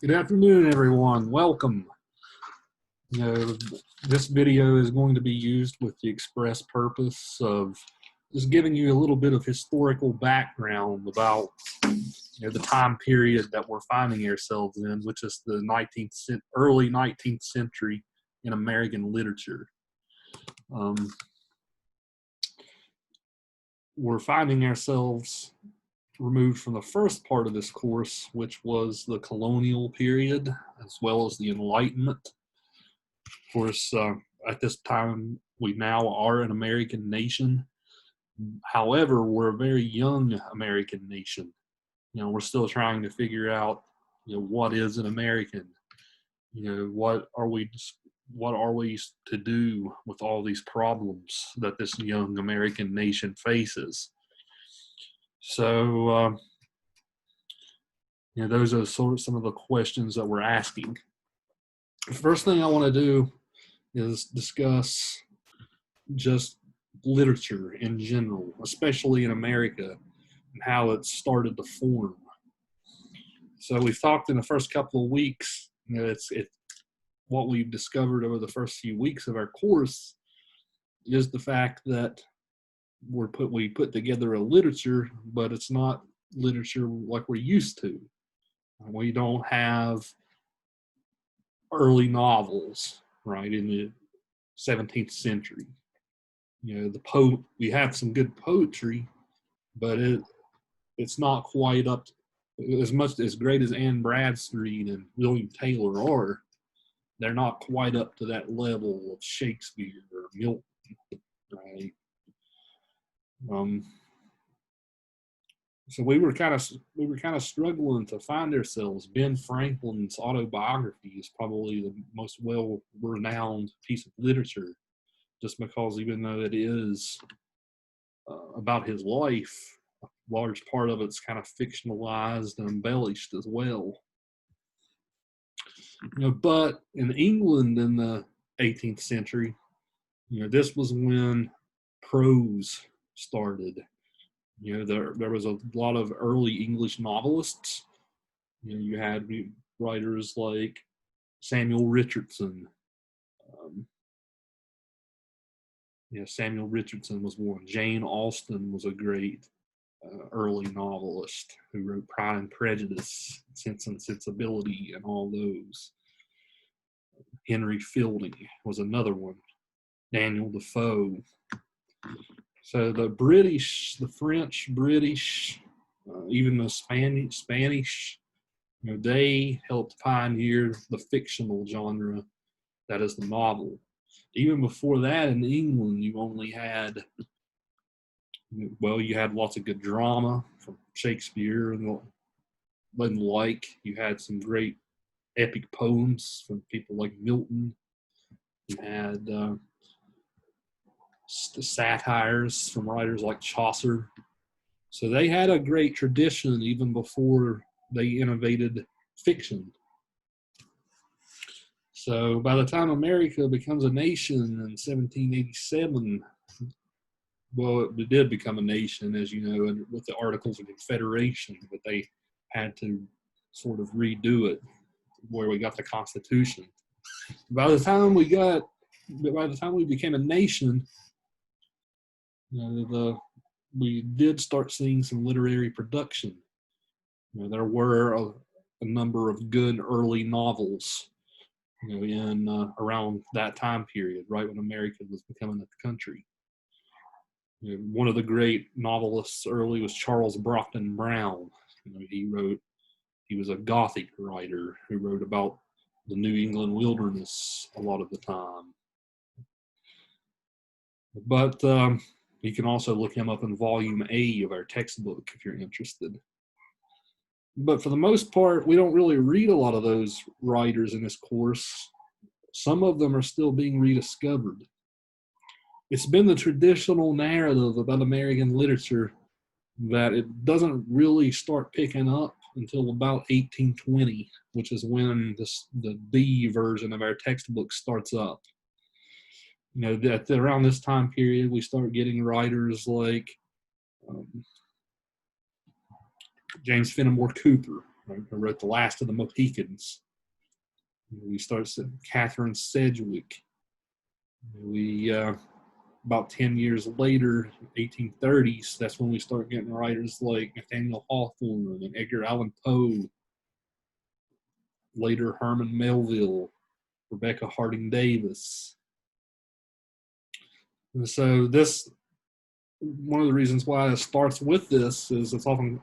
Good afternoon, everyone. Welcome. You know, this video is going to be used with the express purpose of just giving you a little bit of historical background about the time period that we're finding ourselves in, which is the early 19th century in American literature. We're finding ourselves removed from the first part of this course, which was the colonial period, as well as the Enlightenment. Of course, at this time, we now are an American nation. However, we're a very young American nation. We're still trying to figure out, what is an American? What are we to do with all these problems that this young American nation faces? So, those are some of the questions that we're asking. The first thing I want to do is discuss just literature in general, especially in America, and how it started to form. So we've talked in the first couple of weeks, it's what we've discovered over the first few weeks of our course is the fact that we put together a literature, but it's not literature like we're used to. We don't have early novels, right, in the 17th century. We have some good poetry, but it's not quite up to, as great as Anne Bradstreet and William Taylor are. They're not quite up to that level of Shakespeare or Milton, right? So we were kind of struggling to find ourselves. Ben Franklin's autobiography is probably the most well-renowned piece of literature, just because even though it is about his life, a large part of it's kind of fictionalized and embellished as well. But in England in the 18th century, this was when prose started. There was a lot of early English novelists. You had writers like Samuel Richardson. Samuel Richardson was one. Jane Austen was a great early novelist who wrote Pride and Prejudice, Sense and Sensibility, and all those. Henry Fielding was another one. Daniel Defoe. So the British, the French, British, even the Spanish, they helped pioneer the fictional genre that is the novel. Even before that, in England, you only had, you had lots of good drama from Shakespeare and the like. You had some great epic poems from people like Milton. You had the satires from writers like Chaucer. So they had a great tradition even before they innovated fiction. So by the time America becomes a nation in 1787, well, it did become a nation, as you know, with the Articles of Confederation, but they had to sort of redo it where we got the Constitution. By the time we became a nation, we did start seeing some literary production. There were a number of good early novels, in around that time period, right when America was becoming a country. One of the great novelists early was Charles Brockden Brown. He was a Gothic writer who wrote about the New England wilderness a lot of the time. But you can also look him up in volume A of our textbook if you're interested. But for the most part, we don't really read a lot of those writers in this course. Some of them are still being rediscovered. It's been the traditional narrative about American literature that it doesn't really start picking up until about 1820, which is when the B version of our textbook starts up. That around this time period, we start getting writers like James Fenimore Cooper, who wrote The Last of the Mohicans. We start seeing Catherine Sedgwick. We about 10 years later, 1830s, that's when we start getting writers like Nathaniel Hawthorne and Edgar Allan Poe, later Herman Melville, Rebecca Harding Davis. And so this, one of the reasons why it starts with this is it's often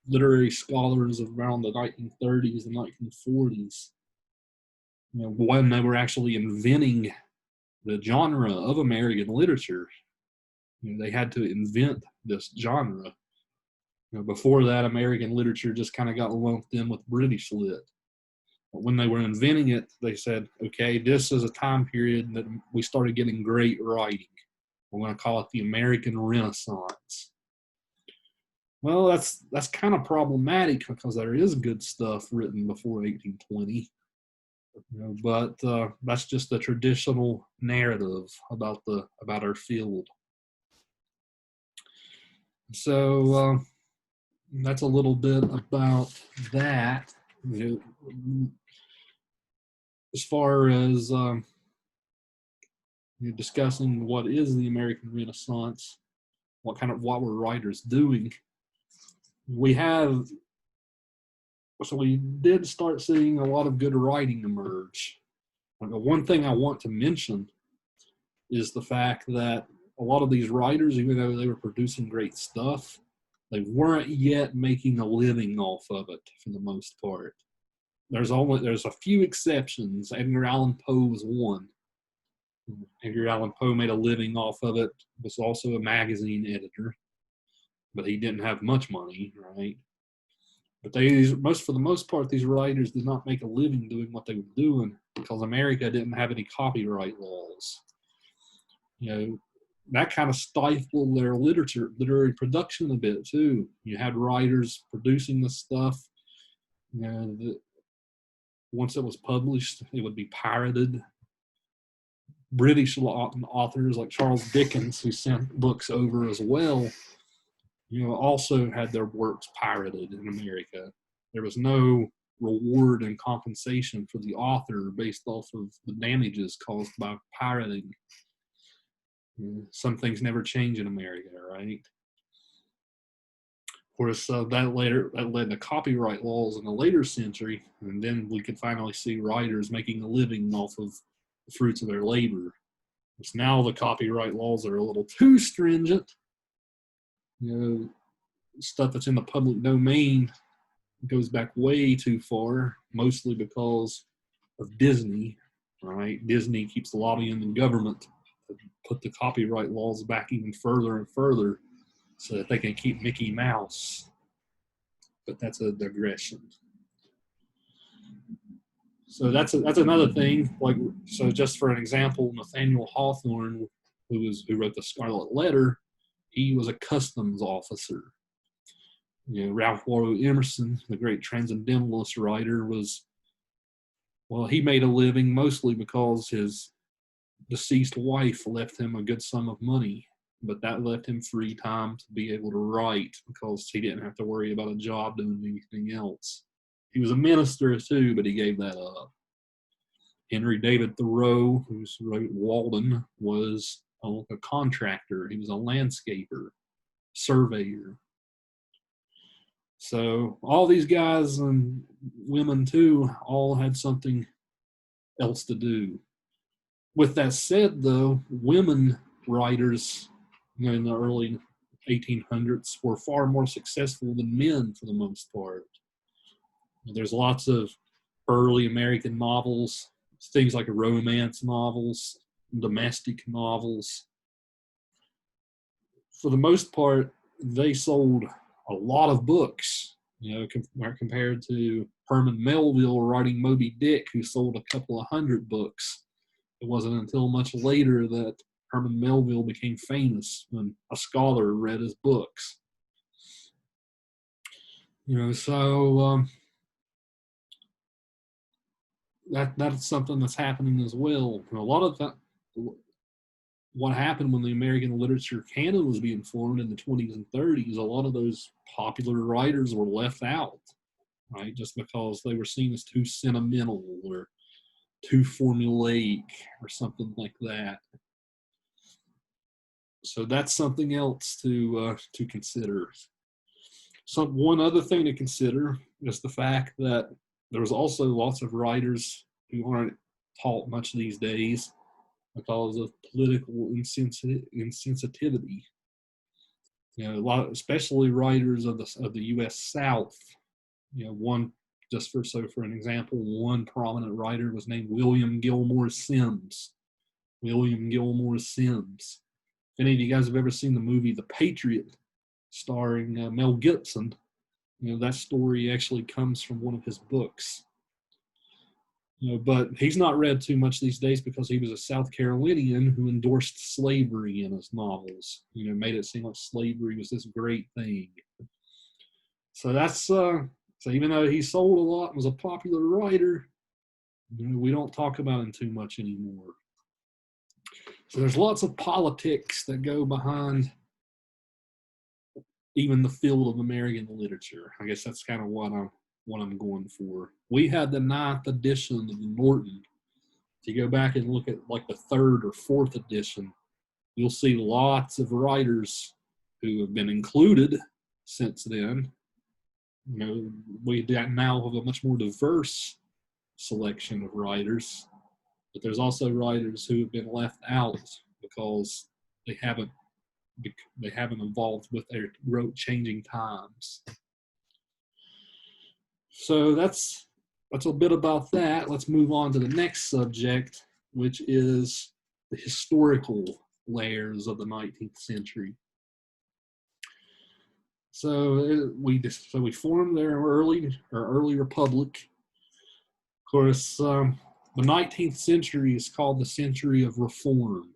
literary scholars of around the 1930s and 1940s, when they were actually inventing the genre of American literature. They had to invent this genre. Before that, American literature just kind of got lumped in with British lit. But when they were inventing it, they said, okay, this is a time period that we started getting great writing. We're going to call it the American Renaissance. Well, that's kind of problematic because there is good stuff written before 1820. But that's just the traditional narrative about our field. So that's a little bit about that. As far as discussing what is the American Renaissance, what were writers doing, we did start seeing a lot of good writing emerge. One thing I want to mention is the fact that a lot of these writers, even though they were producing great stuff, they weren't yet making a living off of it for the most part. There's a few exceptions. Edgar Allan Poe was one. Edgar Allan Poe made a living off of it. Was also a magazine editor, but he didn't have much money, right? But for the most part, these writers did not make a living doing what they were doing because America didn't have any copyright laws. That kind of stifled their literary production a bit too. You had writers producing the stuff. Once it was published, it would be pirated. British authors like Charles Dickens, who sent books over as well, also had their works pirated in America. There was no reward and compensation for the author based off of the damages caused by pirating. Some things never change in America, right? Of course, that led to copyright laws in the later century, and then we could finally see writers making a living off of the fruits of their labor. Because now the copyright laws are a little too stringent. Stuff that's in the public domain goes back way too far, mostly because of Disney, right? Disney keeps lobbying the government to put the copyright laws back even further and further so that they can keep Mickey Mouse. But that's a digression. So that's another thing. So just for an example, Nathaniel Hawthorne, who wrote the Scarlet Letter, he was a customs officer. Ralph Waldo Emerson, the great transcendentalist writer, he made a living mostly because his deceased wife left him a good sum of money, but that left him free time to be able to write because he didn't have to worry about a job doing anything else. He was a minister too, but he gave that up. Henry David Thoreau, who wrote Walden, was a contractor. He was a landscaper, surveyor. So all these guys and women too all had something else to do. With that said, though, women writers in the early 1800s were far more successful than men for the most part. There's lots of early American novels, things like romance novels, domestic novels. For the most part, they sold a lot of books, compared to Herman Melville writing Moby Dick, who sold a couple of hundred books. It wasn't until much later that Herman Melville became famous when a scholar read his books. So that's something that's happening as well. A lot of that, what happened when the American literature canon was being formed in the 20s and 30s, a lot of those popular writers were left out. right? Just because they were seen as too sentimental or too formulaic or something like that. So that's something else to consider. One other thing to consider is the fact that there's also lots of writers who aren't taught much these days because of political insensitivity. You know, a lot, especially writers of the U.S. South. You know, for an example, one prominent writer was named William Gilmore Simms. William Gilmore Simms. If any of you guys have ever seen the movie The Patriot, starring Mel Gibson, you know, that story actually comes from one of his books. You know, but he's not read too much these days because he was a South Carolinian who endorsed slavery in his novels. You know, made it seem like slavery was this great thing. So so even though he sold a lot and was a popular writer, you know, we don't talk about him too much anymore. So there's lots of politics that go behind even the field of American literature. I guess that's kind of what I'm going for. We had the 9th edition of the Norton. If you go back and look at like the 3rd or 4th edition, you'll see lots of writers who have been included since then. You know, we now have a much more diverse selection of writers, but there's also writers who have been left out because they haven't evolved with their changing times. So that's a bit about that. Let's move on to the next subject, which is the historical layers of the 19th century. So we formed their early republic. Of course, the 19th century is called the century of reform,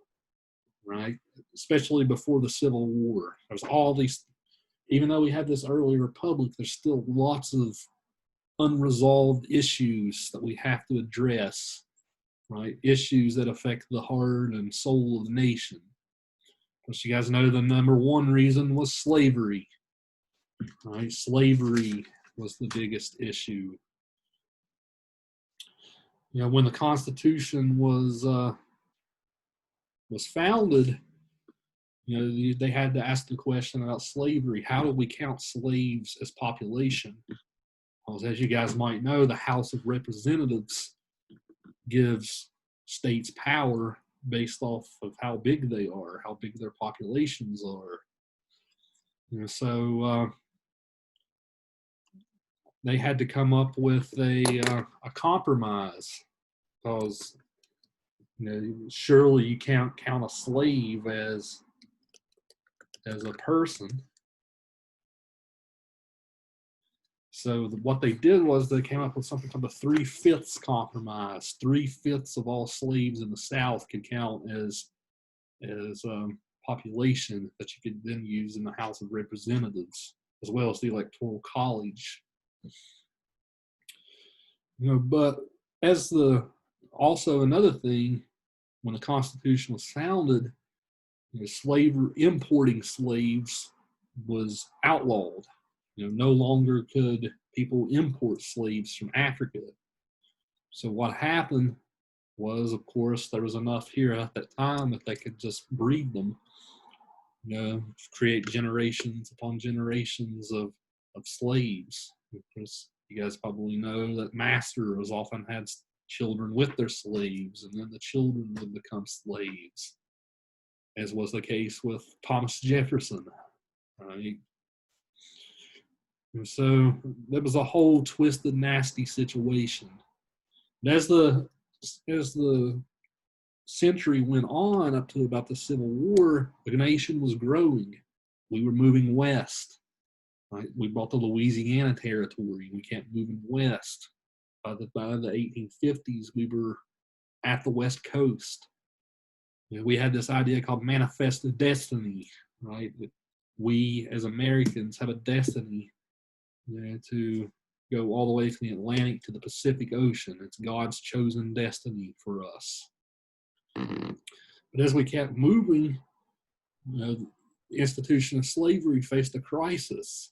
right? Especially before the Civil War. There's all these, even though we had this early republic, there's still lots of unresolved issues that we have to address, right? Issues that affect the heart and soul of the nation. As you guys know, the number one reason was slavery, right? Slavery was the biggest issue. You know, when the Constitution was founded, you know, they had to ask the question about slavery. How do we count slaves as population? Because as you guys might know, the House of Representatives gives states power based off of how big they are, how big their populations are. You know, so they had to come up with a compromise, because you know, surely you can't count a slave as a person. So what they did was they came up with something called the 3/5 compromise. 3/5 of all slaves in the South could count as population that you could then use in the House of Representatives, as well as the Electoral College. You know, but also another thing, when the Constitution was founded, you know, importing slaves was outlawed. You know, no longer could people import slaves from Africa. So what happened was, of course, there was enough here at that time that they could just breed them, you know, create generations upon generations of slaves. Because you guys probably know that masters often had children with their slaves, and then the children would become slaves, as was the case with Thomas Jefferson, right? And so there was a whole twisted, nasty situation. And as the century went on up to about the Civil War, the nation was growing. We were moving west. Right? We bought the Louisiana Territory. We kept moving west. By the 1850s, we were at the West Coast. You know, we had this idea called manifest destiny, right? That we as Americans have a destiny, you know, to go all the way from the Atlantic to the Pacific Ocean. It's God's chosen destiny for us. But as we kept moving, you know, the institution of slavery faced a crisis.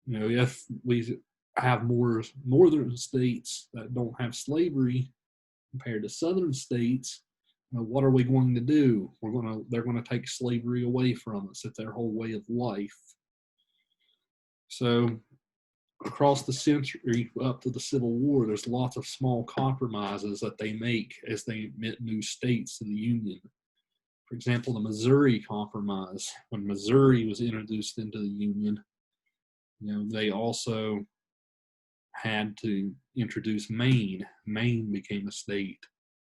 You know, if have more northern states that don't have slavery compared to southern states. What are we going to do? They're going to take slavery away from us. It's their whole way of life. So across the century up to the Civil War, there's lots of small compromises that they make as they admit new states to the Union. For example, the Missouri Compromise, when Missouri was introduced into the Union, they also had to introduce Maine. Maine became a state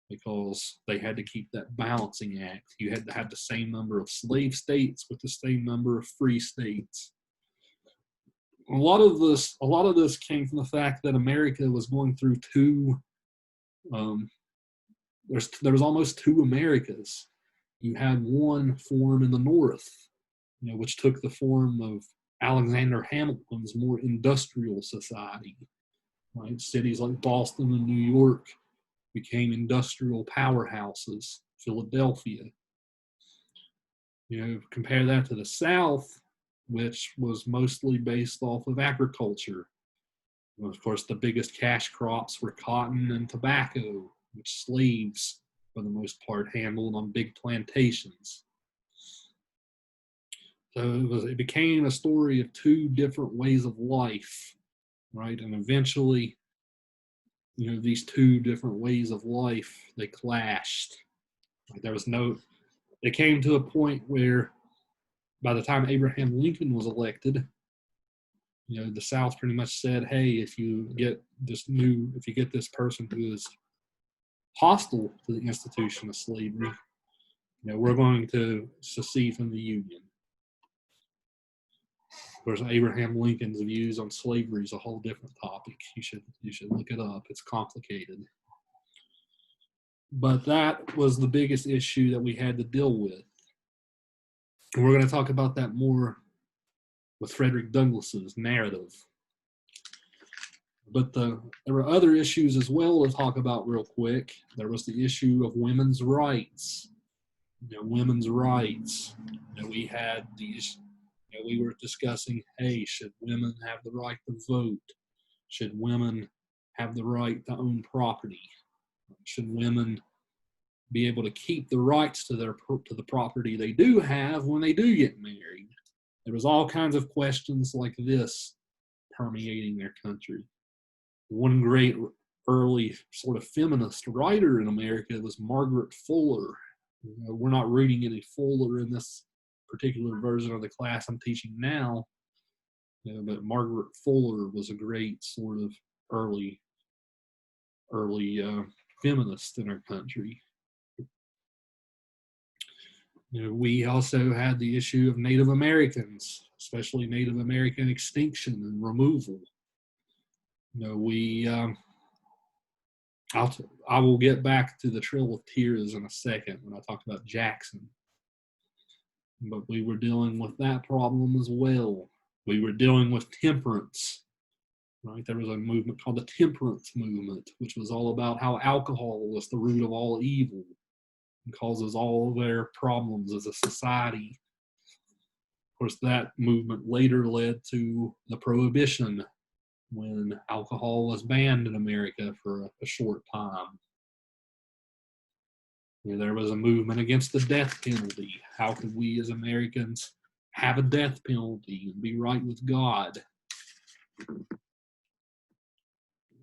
because they had to keep that balancing act. You had to have the same number of slave states with the same number of free states. A lot of this came from the fact that America was going through there was almost two Americas. You had one form in the north, which took the form of Alexander Hamilton's more industrial society. Right? Cities like Boston and New York became industrial powerhouses. Philadelphia. Compare that to the South, which was mostly based off of agriculture. Of course, the biggest cash crops were cotton and tobacco, which slaves, for the most part, handled on big plantations. So it became a story of two different ways of life, right? And eventually, these two different ways of life, they clashed. It came to a point where by the time Abraham Lincoln was elected, the South pretty much said, hey, if you get this person who is hostile to the institution of slavery, we're going to secede from the Union. Of course, Abraham Lincoln's views on slavery is a whole different topic. You should look it up. It's complicated. But that was the biggest issue that we had to deal with. And we're going to talk about that more with Frederick Douglass's narrative. But there were other issues as well to talk about real quick. There was the issue of women's rights. Women's rights. We had these, we were discussing, hey, should women have the right to vote? Should women have the right to own property? Should women be able to keep the rights to the property they do have when they do get married? There was all kinds of questions like this permeating their country. One great early sort of feminist writer in America was Margaret Fuller. We're not reading any Fuller in this particular version of the class I'm teaching now, but Margaret Fuller was a great sort of early feminist in our country. We also had the issue of Native Americans, especially Native American extinction and removal. I will get back to the Trail of Tears in a second when I talk about Jackson. But we were dealing with that problem as well. We were dealing with temperance. Right? There was a movement called the temperance movement, which was all about how alcohol was the root of all evil and causes all their problems as a society. Of course, that movement later led to the Prohibition, when alcohol was banned in America for a short time. There was a movement against the death penalty. How could we as Americans have a death penalty and be right with God?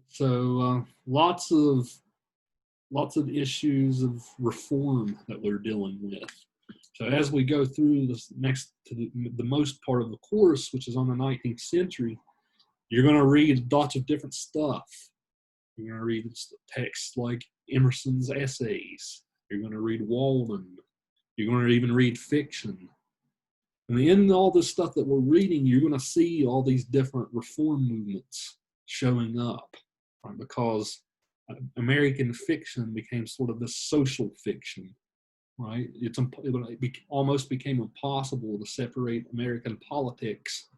So lots of issues of reform that we're dealing with. So as we go through this next to the most part of the course, which is on the 19th century, you're going to read lots of different stuff. You're going to read texts like Emerson's essays. You're going to read Walden. You're going to even read fiction. And in all this stuff that we're reading, you're going to see all these different reform movements showing up, right? Because American fiction became sort of this social fiction, right? It almost became impossible to separate American politics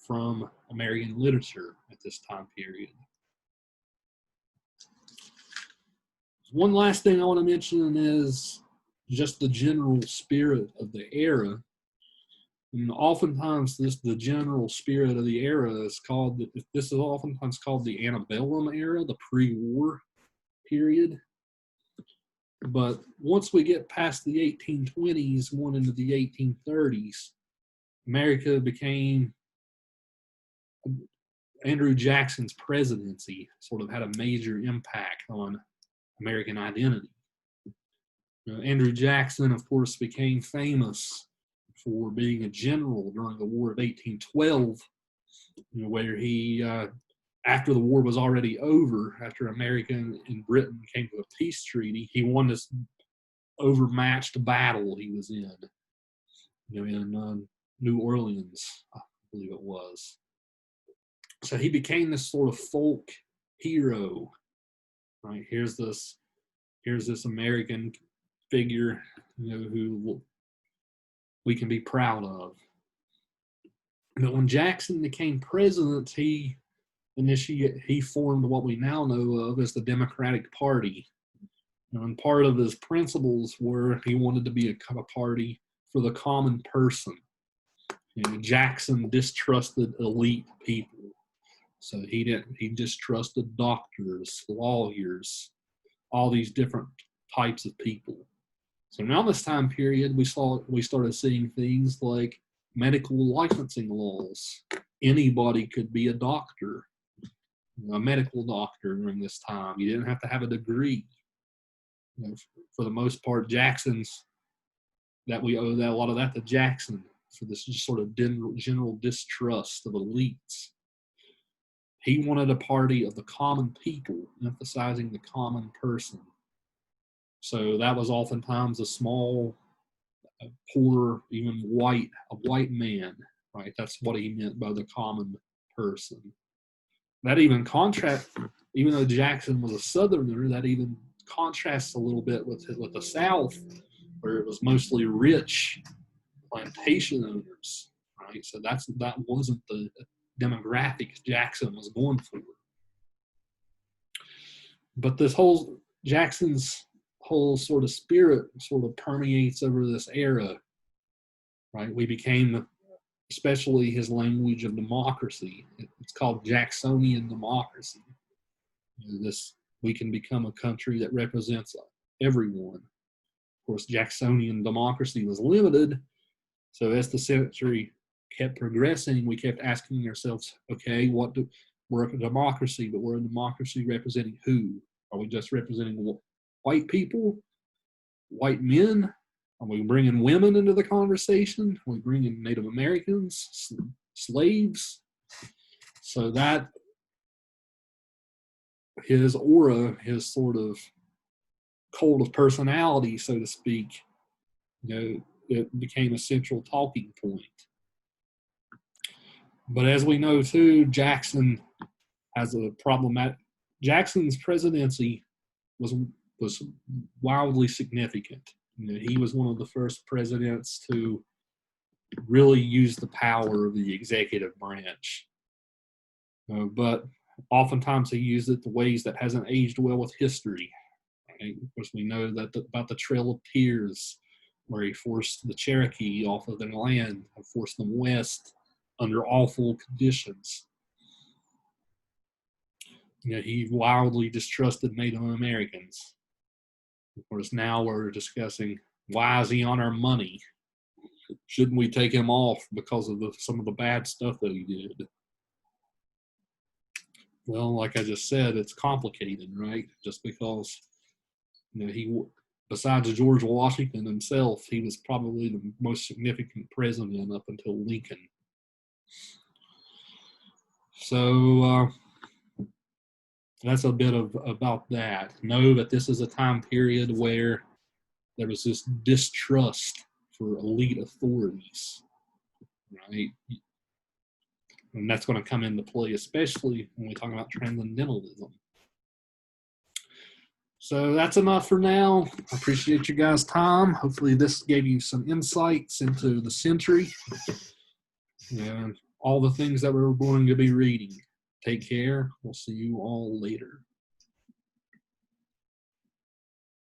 from American literature at this time period. One last thing I want to mention is just the general spirit of the era. And oftentimes, the general spirit of the era is called, this is oftentimes called the antebellum era, the pre-war period. But once we get past the 1820s, going into the 1830s, America became, Andrew Jackson's presidency sort of had a major impact on American identity. Andrew Jackson, of course, became famous for being a general during the War of 1812, where he, after the war was already over, after America and Britain came to a peace treaty, he won this overmatched battle he was in New Orleans, I believe it was. So he became this sort of folk hero, right? Here's this American figure, who we can be proud of. But when Jackson became president, he formed what we now know of as the Democratic Party. And part of his principles were he wanted to be a party for the common person. Jackson distrusted elite people. So he distrusted doctors, lawyers, all these different types of people. So around this time period, we started seeing things like medical licensing laws. Anybody could be a doctor, a medical doctor during this time. You didn't have to have a degree. For the most part, we owe a lot of that to Jackson, for this sort of general distrust of elites. He wanted a party of the common people, emphasizing the common person. So that was oftentimes a small, poor, even a white man, right? That's what he meant by the common person. That even even though Jackson was a Southerner, that even contrasts a little bit with the South, where it was mostly rich plantation owners, right? So that wasn't the demographic Jackson was going for. But Jackson's whole sort of spirit sort of permeates over this era, right? We became, especially his language of democracy. It's called Jacksonian Democracy. We can become a country that represents everyone. Of course, Jacksonian democracy was limited. So as the century kept progressing, we kept asking ourselves, okay, we're a democracy, but we're a democracy representing who? Are we just representing white people, white men? Are we bringing women into the conversation? Are we bringing Native Americans, slaves? So that his aura, his sort of cult of personality, so to speak, it became a central talking point. But as we know too, Jackson has a problematic. Jackson's presidency was wildly significant. He was one of the first presidents to really use the power of the executive branch. But oftentimes he used it in ways that hasn't aged well with history. Right? Of course, we know that about the Trail of Tears, where he forced the Cherokee off of their land and forced them west under awful conditions. He wildly distrusted Native Americans. Of course, now we're discussing, why is he on our money? Shouldn't we take him off because of some of the bad stuff that he did? Well, like I just said, it's complicated, right? Just because, besides George Washington himself, he was probably the most significant president up until Lincoln. So that's a bit about that. Know that this is a time period where there was this distrust for elite authorities, right? And that's going to come into play, especially when we talk about transcendentalism. So that's enough for now. I appreciate you guys' time. Hopefully this gave you some insights into the century and all the things that we're going to be reading. Take care. We'll see you all later.